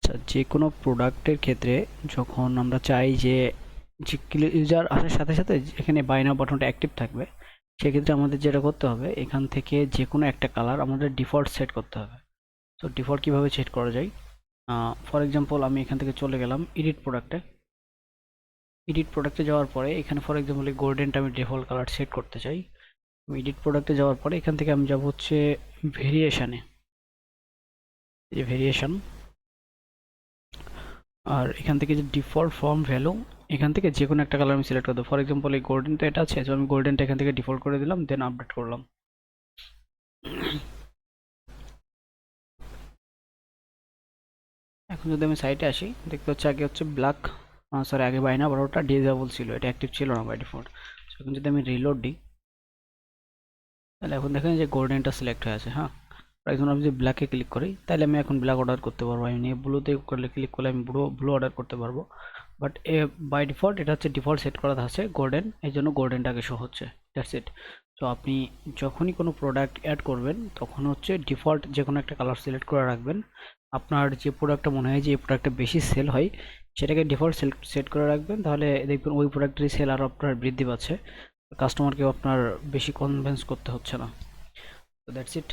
আচ্ছা, যে কোনো প্রোডাক্টের ক্ষেত্রে যখন আমরা চাই যে ইউজার আসার সাথে সাথে এখানে বাই নাও বাটনটা অ্যাক্টিভ থাকবে, সেক্ষেত্রে আমাদের যেটা করতে হবে এখান থেকে যে কোনো একটা কালার আমাদের ডিফল্ট সেট করতে হবে। তো ডিফল্ট কিভাবে সেট করা যায়, ফর এক্সাম্পল আমি এখান থেকে চলে গেলাম এডিট প্রোডাক্টে যাওয়ার পরে এখানে ফর এক্সাম্পল এই গোল্ডেনটা আমি ডিফল্ট কালার সেট করতে চাই। আমি এডিট প্রোডাক্টে যাওয়ার পরে এখান থেকে আমি যাব হচ্ছে ভেরিয়েশনে, এই ভেরিয়েশন, আর এখান থেকে যে ডিফল্ট ফর্ম ভ্যালু, এখান থেকে যে কোনো একটা কালার আমি সিলেক্ট করে দেবো। ফর এক্সাম্পল এই গোল্ডেনটা এটা আছে, তো আমি গোল্ডেনটা এখান থেকে ডিফল্ট করে দিলাম, দেন আপডেট করলাম। এখন যদি আমি সাইটে আসি, দেখতে হচ্ছে আগে হচ্ছে ব্ল্যাক, সরি আগে বাইনা বারোটা ডিজেবল ছিল, এটা অ্যাক্টিভ ছিল না বাই ডিফল্ট। এখন যদি আমি রিলোড দিই, তাহলে এখন দেখেন যে গোল্ডেনটা সিলেক্ট হয়ে আছে। হ্যাঁ, এখন আমি যদি ব্ল্যাকে ক্লিক করি, তাহলে আমি এখন ব্ল্যাক অর্ডার করতে পারবো। আমি নিয়ে ব্লুতে করলে ক্লিক করলে আমি ব্লু অর্ডার করতে পারবো। বাট বাই ডিফল্ট এটা হচ্ছে ডিফল্ট সেট করা আছে গোল্ডেন, এই জন্য গোল্ডেনটাকে শো হচ্ছে। That's it. তো আপনি যখনই কোনো প্রোডাক্ট অ্যাড করবেন তখন হচ্ছে ডিফল্ট যে কোনো একটা কালার সিলেক্ট করে রাখবেন। আপনার যে প্রোডাক্টটা মনে হয় যে এই প্রোডাক্টটা বেশি সেল হয়, সেটাকে ডিফল্ট সেট করে রাখবেন, তাহলে দেখবেন ওই প্রোডাক্টেরই সেল আরও আপনার বৃদ্ধি পাচ্ছে, কাস্টমারকেও আপনার বেশি কনভিন্স করতে হচ্ছে না। তো দ্যাটস ইট।